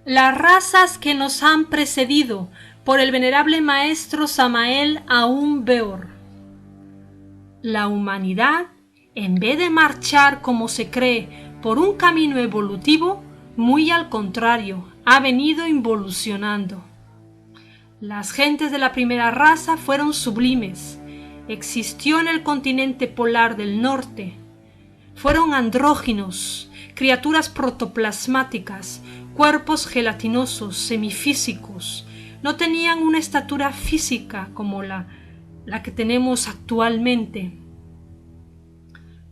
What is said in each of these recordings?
Las razas que nos han precedido por el venerable maestro Samael Aun Weor. La humanidad, en vez de marchar como se cree por un camino evolutivo, muy al contrario, ha venido involucionando. Las gentes de la primera raza fueron sublimes. Existió en el continente polar del norte. Fueron andróginos, criaturas protoplasmáticas, cuerpos gelatinosos, semifísicos. No tenían una estatura física como la que tenemos actualmente.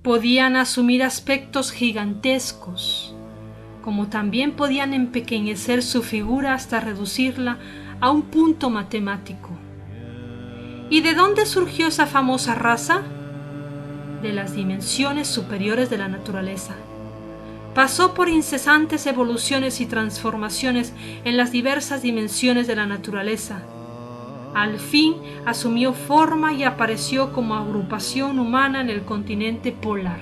Podían asumir aspectos gigantescos, como también podían empequeñecer su figura hasta reducirla a un punto matemático. ¿Y de dónde surgió esa famosa raza? De las dimensiones superiores de la naturaleza. Pasó por incesantes evoluciones y transformaciones en las diversas dimensiones de la naturaleza. Al fin asumió forma y apareció como agrupación humana en el continente polar.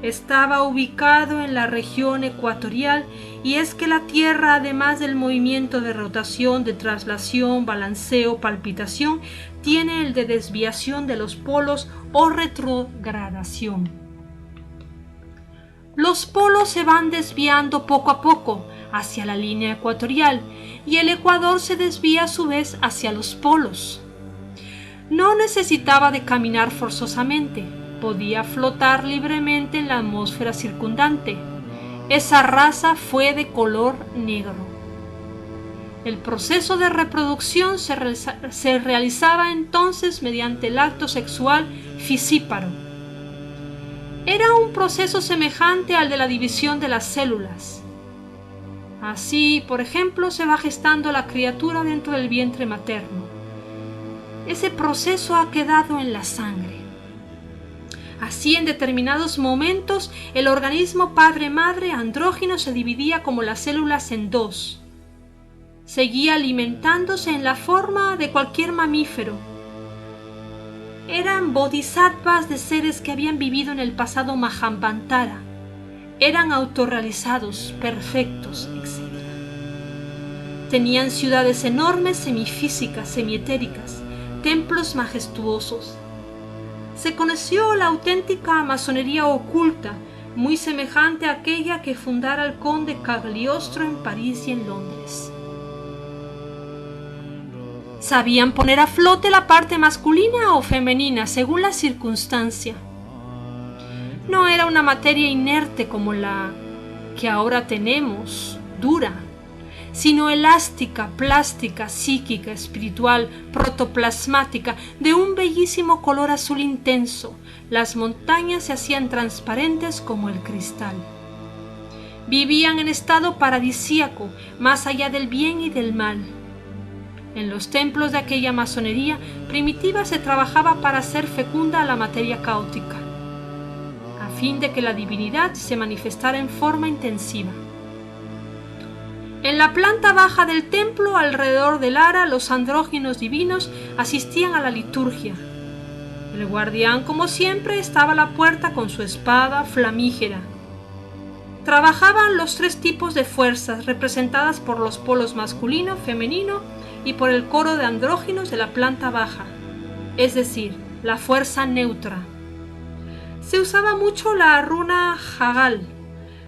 Estaba ubicado en la región ecuatorial, y es que la Tierra, además del movimiento de rotación, de traslación, balanceo, palpitación, tiene el de desviación de los polos o retrogradación. Los polos se van desviando poco a poco hacia la línea ecuatorial y el ecuador se desvía a su vez hacia los polos. No necesitaba de caminar forzosamente, podía flotar libremente en la atmósfera circundante. Esa raza fue de color negro. El proceso de reproducción se realizaba entonces mediante el acto sexual fisíparo. Era un proceso semejante al de la división de las células. Así, por ejemplo, se va gestando la criatura dentro del vientre materno. Ese proceso ha quedado en la sangre. Así, en determinados momentos, el organismo padre-madre andrógino se dividía como las células en dos. Seguía alimentándose en la forma de cualquier mamífero. Eran bodhisattvas de seres que habían vivido en el pasado Mahabharata. Eran autorrealizados, perfectos, etc. Tenían ciudades enormes, semifísicas, semietéricas, templos majestuosos. Se conoció la auténtica masonería oculta, muy semejante a aquella que fundara el conde Cagliostro en París y en Londres. Sabían poner a flote la parte masculina o femenina según la circunstancia. No era una materia inerte como la que ahora tenemos, dura, sino elástica, plástica, psíquica, espiritual, protoplasmática, de un bellísimo color azul intenso. Las montañas se hacían transparentes como el cristal. Vivían en estado paradisíaco, más allá del bien y del mal. En los templos de aquella masonería primitiva se trabajaba para hacer fecunda la materia caótica, a fin de que la divinidad se manifestara en forma intensiva. En la planta baja del templo, alrededor del ara, los andróginos divinos asistían a la liturgia. El guardián, como siempre, estaba a la puerta con su espada flamígera. Trabajaban los tres tipos de fuerzas, representadas por los polos masculino, femenino y por el coro de andróginos de la planta baja, es decir, la fuerza neutra. Se usaba mucho la runa Hagal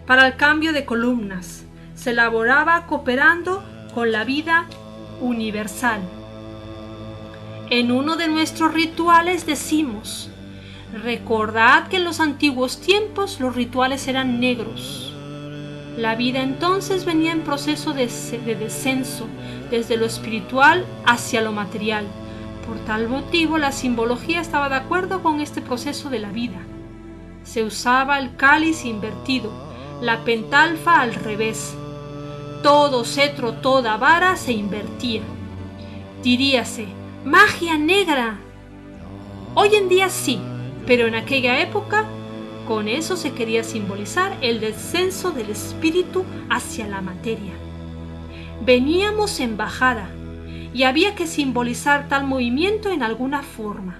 para el cambio de columnas. Se elaboraba cooperando con la vida universal. En uno de nuestros rituales decimos: recordad que en los antiguos tiempos los rituales eran negros. La vida entonces venía en proceso de descenso, desde lo espiritual hacia lo material. Por tal motivo, la simbología estaba de acuerdo con este proceso de la vida. Se usaba el cáliz invertido, la pentalfa al revés. Todo cetro, toda vara se invertía. Diríase: magia negra. Hoy en día sí, pero en aquella época con eso se quería simbolizar el descenso del espíritu hacia la materia. Veníamos en bajada y había que simbolizar tal movimiento en alguna forma.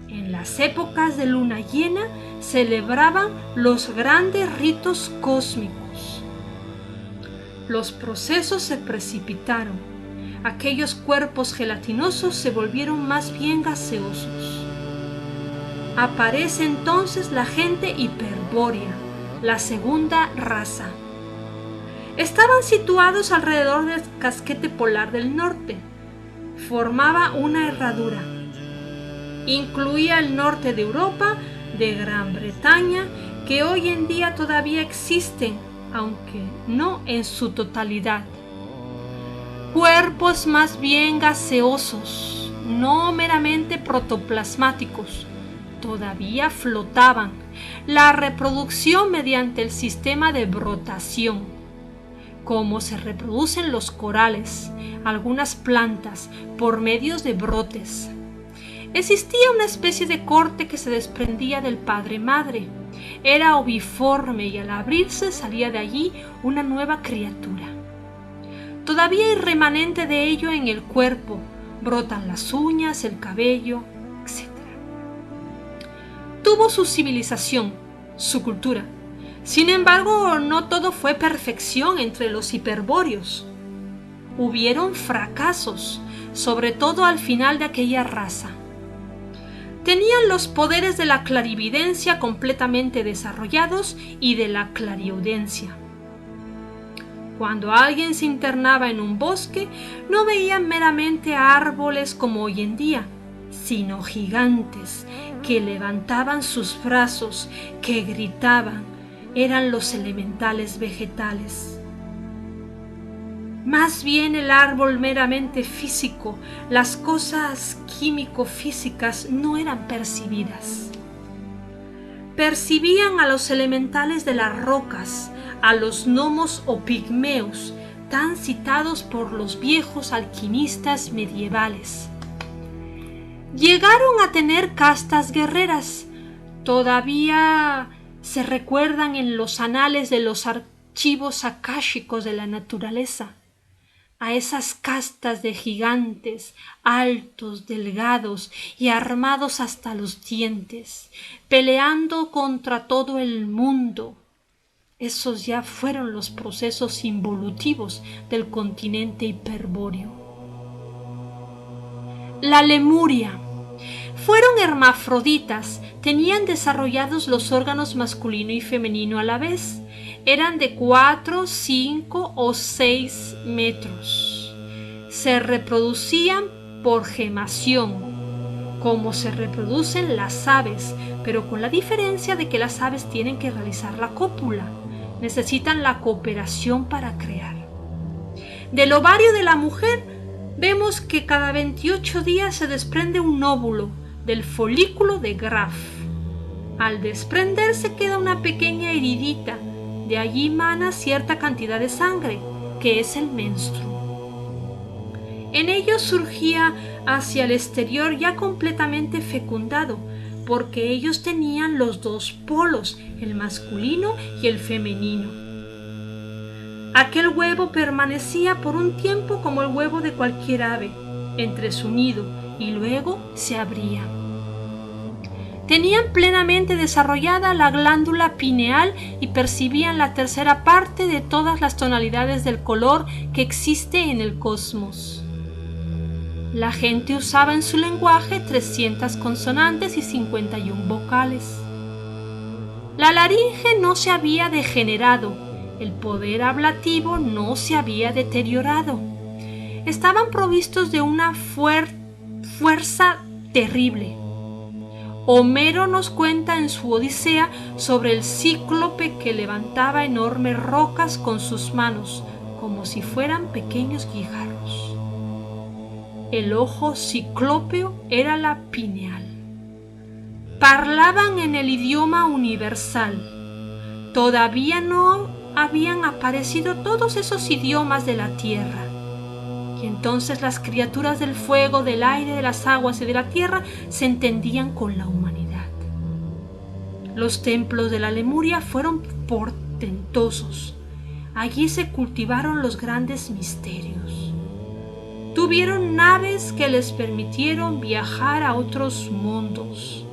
En las épocas de luna llena celebraban los grandes ritos cósmicos. Los procesos se precipitaron. Aquellos cuerpos gelatinosos se volvieron más bien gaseosos. Aparece entonces la gente hiperbórea, la segunda raza. Estaban situados alrededor del casquete polar del norte. Formaba una herradura. Incluía el norte de Europa, de Gran Bretaña, que hoy en día todavía existen, aunque no en su totalidad. Cuerpos más bien gaseosos, no meramente protoplasmáticos, todavía flotaban. La reproducción mediante el sistema de brotación, como se reproducen los corales, algunas plantas, por medios de brotes. Existía una especie de corte que se desprendía del padre-madre. Era oviforme y al abrirse salía de allí una nueva criatura. Todavía hay remanente de ello en el cuerpo. Brotan las uñas, el cabello, etc. Tuvo su civilización, su cultura. Sin embargo, no todo fue perfección entre los hiperbóreos. Hubieron fracasos, sobre todo al final de aquella raza. Tenían los poderes de la clarividencia completamente desarrollados y de la clariaudiencia. Cuando alguien se internaba en un bosque, no veían meramente árboles como hoy en día, sino gigantes que levantaban sus brazos, que gritaban. Eran los elementales vegetales. Más bien el árbol meramente físico, las cosas químico-físicas no eran percibidas. Percibían a los elementales de las rocas, a los gnomos o pigmeos, tan citados por los viejos alquimistas medievales. Llegaron a tener castas guerreras. Todavía se recuerdan en los anales de los archivos akáshicos de la naturaleza, a esas castas de gigantes, altos, delgados y armados hasta los dientes, peleando contra todo el mundo. Esos ya fueron los procesos involutivos del continente hiperbóreo. La Lemuria. Fueron hermafroditas, tenían desarrollados los órganos masculino y femenino a la vez. Eran de 4, 5 o 6 metros. Se reproducían por gemación, como se reproducen las aves, pero con la diferencia de que las aves tienen que realizar la cópula. Necesitan la cooperación para crear. Del ovario de la mujer vemos que cada 28 días se desprende un óvulo del folículo de Graf. Al desprenderse queda una pequeña heridita, de allí emana cierta cantidad de sangre, que es el menstruo. En ello surgía hacia el exterior ya completamente fecundado, porque ellos tenían los dos polos, el masculino y el femenino. Aquel huevo permanecía por un tiempo como el huevo de cualquier ave, entre su nido, y luego se abría. Tenían plenamente desarrollada la glándula pineal y percibían la tercera parte de todas las tonalidades del color que existe en el cosmos. La gente usaba en su lenguaje 300 consonantes y 51 vocales. La laringe no se había degenerado, el poder ablativo no se había deteriorado. Estaban provistos de una fuerza terrible. Homero nos cuenta en su Odisea sobre el cíclope que levantaba enormes rocas con sus manos, como si fueran pequeños guijarros. El ojo ciclópeo era la pineal. Parlaban en el idioma universal. Todavía no habían aparecido todos esos idiomas de la tierra. Y entonces las criaturas del fuego, del aire, de las aguas y de la tierra se entendían con la humanidad. Los templos de la Lemuria fueron portentosos. Allí se cultivaron los grandes misterios. Tuvieron naves que les permitieron viajar a otros mundos.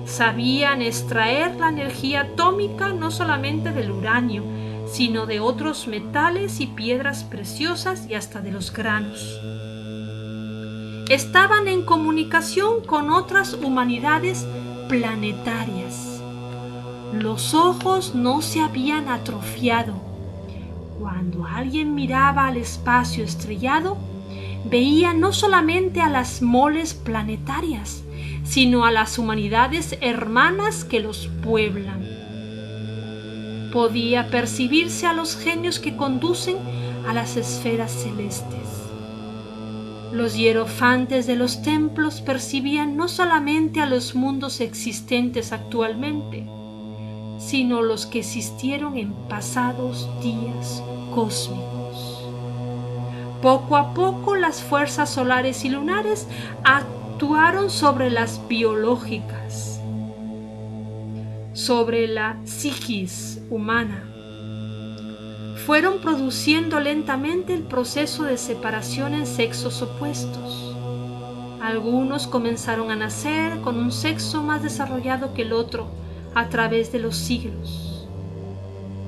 Sabían extraer la energía atómica no solamente del uranio, sino de otros metales y piedras preciosas y hasta de los granos. Estaban en comunicación con otras humanidades planetarias. Los ojos no se habían atrofiado. Cuando alguien miraba al espacio estrellado, veía no solamente a las moles planetarias, sino a las humanidades hermanas que los pueblan. Podía percibirse a los genios que conducen a las esferas celestes. Los hierofantes de los templos percibían no solamente a los mundos existentes actualmente, sino los que existieron en pasados días cósmicos. Poco a poco las fuerzas solares y lunares actuaron sobre las biológicas, sobre la psiquis humana. Fueron produciendo lentamente el proceso de separación en sexos opuestos. Algunos comenzaron a nacer con un sexo más desarrollado que el otro a través de los siglos.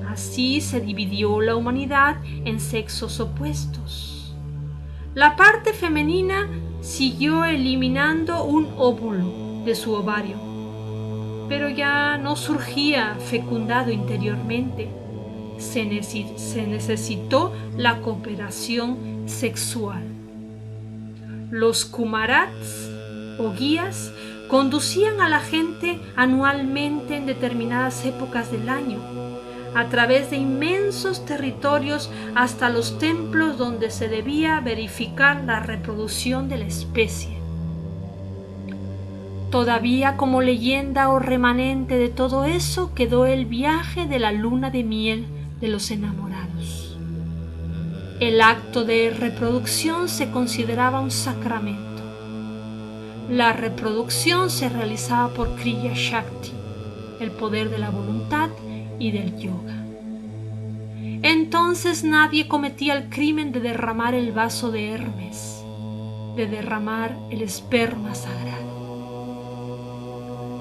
Así se dividió la humanidad en sexos opuestos. La parte femenina siguió eliminando un óvulo de su ovario, pero ya no surgía fecundado interiormente. Se necesitó la cooperación sexual. Los kumarats o guías conducían a la gente anualmente en determinadas épocas del año, a través de inmensos territorios hasta los templos donde se debía verificar la reproducción de la especie. Todavía como leyenda o remanente de todo eso quedó el viaje de la luna de miel de los enamorados. El acto de reproducción se consideraba un sacramento. La reproducción se realizaba por Kriya Shakti, el poder de la voluntad y del yoga. Entonces nadie cometía el crimen de derramar el vaso de Hermes, de derramar el esperma sagrado.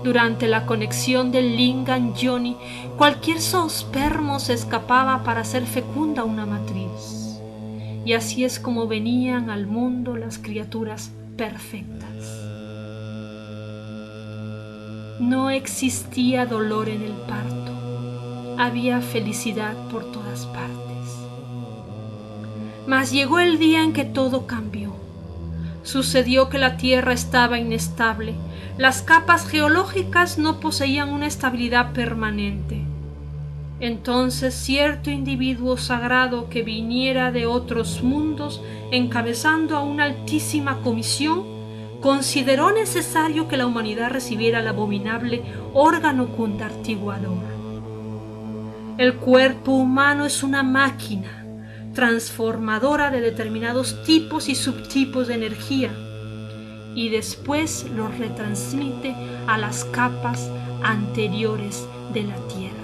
Durante la conexión del Lingam Yoni, cualquier zoospermo se escapaba para hacer fecunda una matriz. Y así es como venían al mundo las criaturas perfectas. No existía dolor en el parto. Había felicidad por todas partes. Mas llegó el día en que todo cambió. Sucedió que la tierra estaba inestable. Las capas geológicas no poseían una estabilidad permanente. Entonces cierto individuo sagrado que viniera de otros mundos, encabezando a una altísima comisión, consideró necesario que la humanidad recibiera el abominable órgano contartiguador. El cuerpo humano es una máquina transformadora de determinados tipos y subtipos de energía, y después los retransmite a las capas anteriores de la Tierra.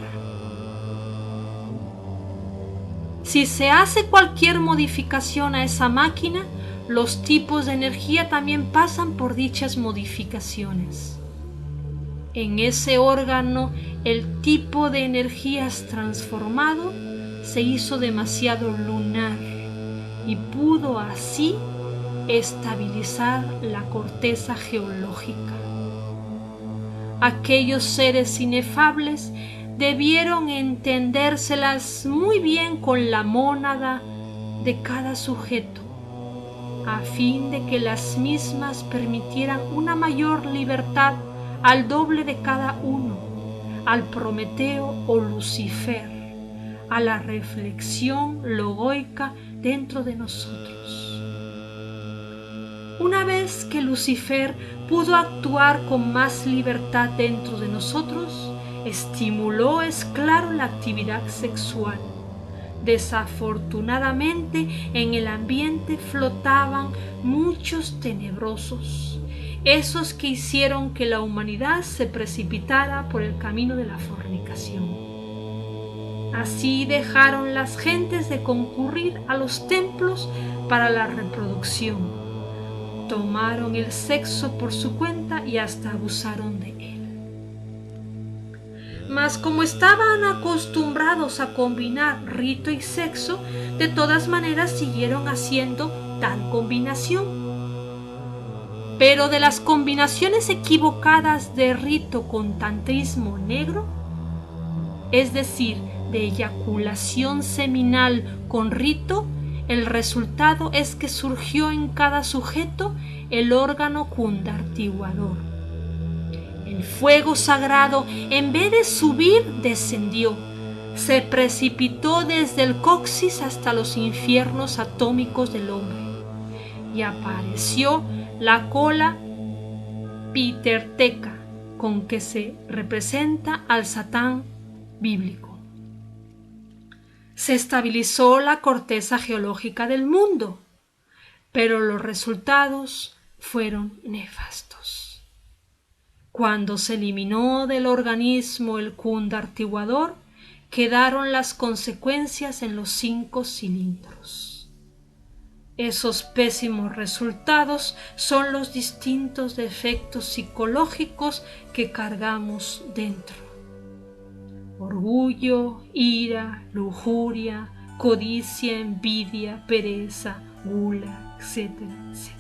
Si se hace cualquier modificación a esa máquina, los tipos de energía también pasan por dichas modificaciones. En ese órgano, el tipo de energías transformado se hizo demasiado lunar y pudo así estabilizar la corteza geológica. Aquellos seres inefables debieron entendérselas muy bien con la mónada de cada sujeto, a fin de que las mismas permitieran una mayor libertad al doble de cada uno, al Prometeo o Lucifer, a la reflexión logoica dentro de nosotros. Una vez que Lucifer pudo actuar con más libertad dentro de nosotros, estimuló, es claro, la actividad sexual. Desafortunadamente, en el ambiente flotaban muchos tenebrosos, esos que hicieron que la humanidad se precipitara por el camino de la fornicación. Así dejaron las gentes de concurrir a los templos para la reproducción. Tomaron el sexo por su cuenta y hasta abusaron de él. Mas como estaban acostumbrados a combinar rito y sexo, de todas maneras siguieron haciendo tal combinación. Pero de las combinaciones equivocadas de rito con tantrismo negro, es decir, de eyaculación seminal con rito, el resultado es que surgió en cada sujeto el órgano cundartiguador. El fuego sagrado, en vez de subir, descendió. Se precipitó desde el coxis hasta los infiernos atómicos del hombre. Y apareció la cola piterteca, con que se representa al Satán bíblico. Se estabilizó la corteza geológica del mundo, pero los resultados fueron nefastos. Cuando se eliminó del organismo el cundartiguador, quedaron las consecuencias en los 5 cilindros. Esos pésimos resultados son los distintos defectos psicológicos que cargamos dentro: orgullo, ira, lujuria, codicia, envidia, pereza, gula, etcétera, etcétera.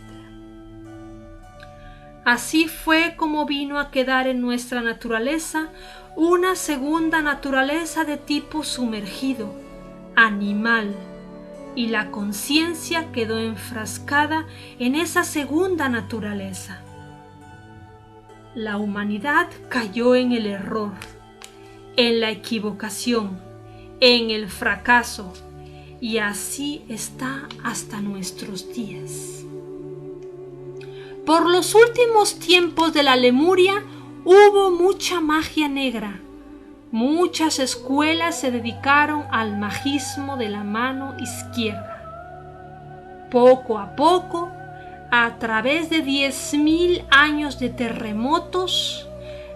Así fue como vino a quedar en nuestra naturaleza una segunda naturaleza de tipo sumergido, animal, y la conciencia quedó enfrascada en esa segunda naturaleza. La humanidad cayó en el error, en la equivocación, en el fracaso, y así está hasta nuestros días. Por los últimos tiempos de la Lemuria hubo mucha magia negra. Muchas escuelas se dedicaron al magismo de la mano izquierda. Poco a poco, a través de 10.000 años de terremotos,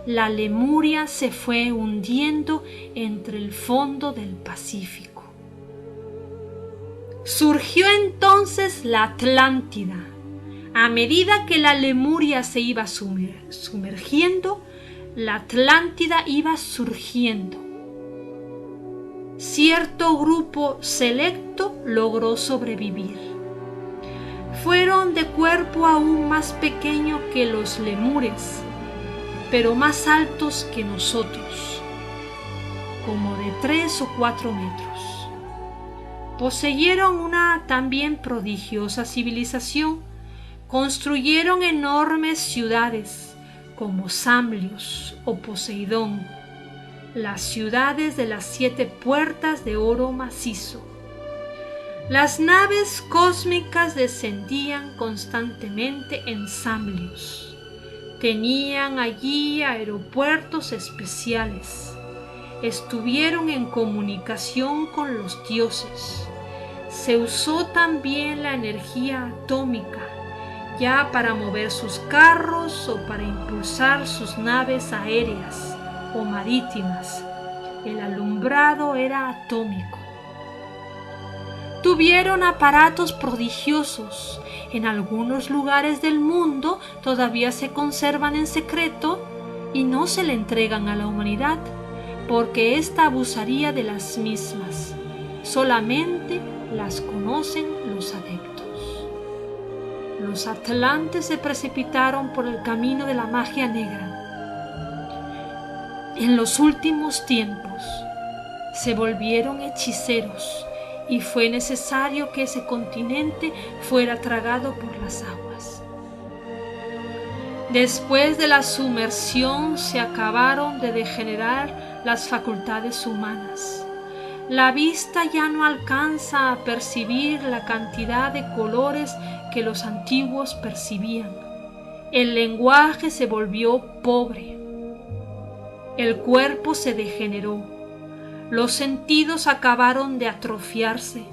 la Lemuria se fue hundiendo entre el fondo del Pacífico. Surgió entonces la Atlántida. A medida que la Lemuria se iba sumergiendo, la Atlántida iba surgiendo. Cierto grupo selecto logró sobrevivir. Fueron de cuerpo aún más pequeño que los lemures, pero más altos que nosotros, como de 3 o 4 metros. Poseyeron una también prodigiosa civilización. Construyeron enormes ciudades como Samlios o Poseidón, las ciudades de las 7 puertas de oro macizo. Las naves cósmicas descendían constantemente en Samlios. Tenían allí aeropuertos especiales. Estuvieron en comunicación con los dioses. Se usó también la energía atómica, ya para mover sus carros o para impulsar sus naves aéreas o marítimas. El alumbrado era atómico. Tuvieron aparatos prodigiosos. En algunos lugares del mundo todavía se conservan en secreto y no se le entregan a la humanidad, porque ésta abusaría de las mismas. Solamente las conocen los adeptos. Los atlantes se precipitaron por el camino de la magia negra. En los últimos tiempos se volvieron hechiceros y fue necesario que ese continente fuera tragado por las aguas. Después de la sumersión se acabaron de degenerar las facultades humanas. La vista ya no alcanza a percibir la cantidad de colores que los antiguos percibían. El lenguaje se volvió pobre. El cuerpo se degeneró. Los sentidos acabaron de atrofiarse.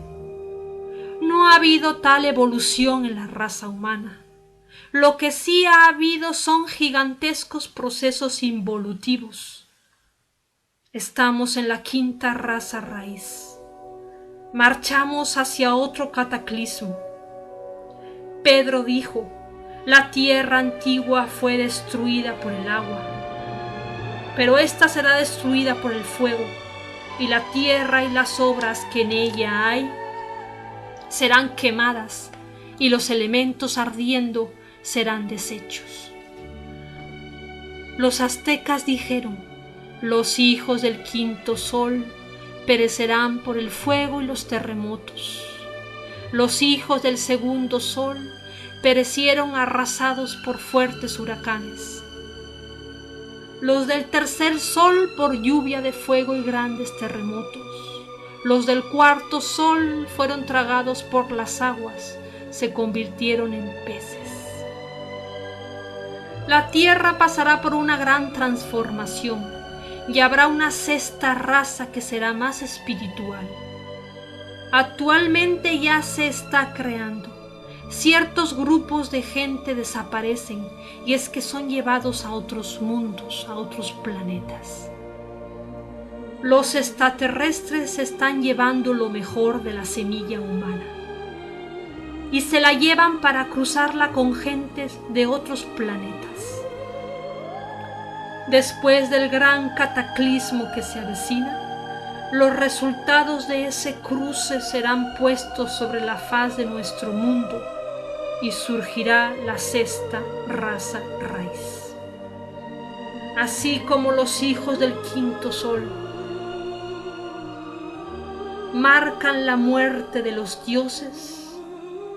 No ha habido tal evolución en la raza humana. Lo que sí ha habido son gigantescos procesos involutivos. Estamos en la 5ª raza raíz. Marchamos hacia otro cataclismo. Pedro dijo: la tierra antigua fue destruida por el agua. pero ésta será destruida por el fuego, y la tierra y las obras que en ella hay serán quemadas, y los elementos ardiendo serán deshechos. Los aztecas dijeron: los hijos del quinto sol perecerán por el fuego y los terremotos. Los hijos del segundo sol perecieron arrasados por fuertes huracanes. Los del tercer sol por lluvia de fuego y grandes terremotos. Los del cuarto sol fueron tragados por las aguas, se convirtieron en peces. La tierra pasará por una gran transformación y habrá una sexta raza que será más espiritual. Actualmente ya se está creando. Ciertos grupos de gente desaparecen y es que son llevados a otros mundos, a otros planetas. Los extraterrestres están llevando lo mejor de la semilla humana y se la llevan para cruzarla con gentes de otros planetas. Después del gran cataclismo que se avecina, los resultados de ese cruce serán puestos sobre la faz de nuestro mundo y surgirá la sexta raza raíz. Así como los hijos del quinto sol marcan la muerte de los dioses,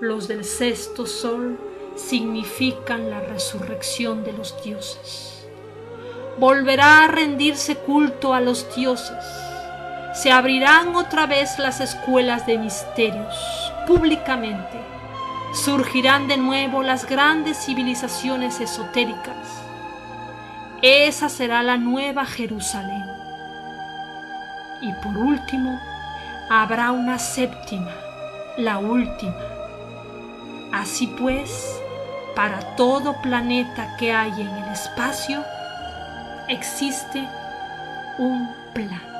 los del sexto sol significan la resurrección de los dioses. Volverá a rendirse culto a los dioses. Se abrirán otra vez las escuelas de misterios públicamente. Surgirán de nuevo las grandes civilizaciones esotéricas. Esa será la nueva Jerusalén. Y por último, habrá una séptima, la última. Así pues, para todo planeta que hay en el espacio, existe un plan.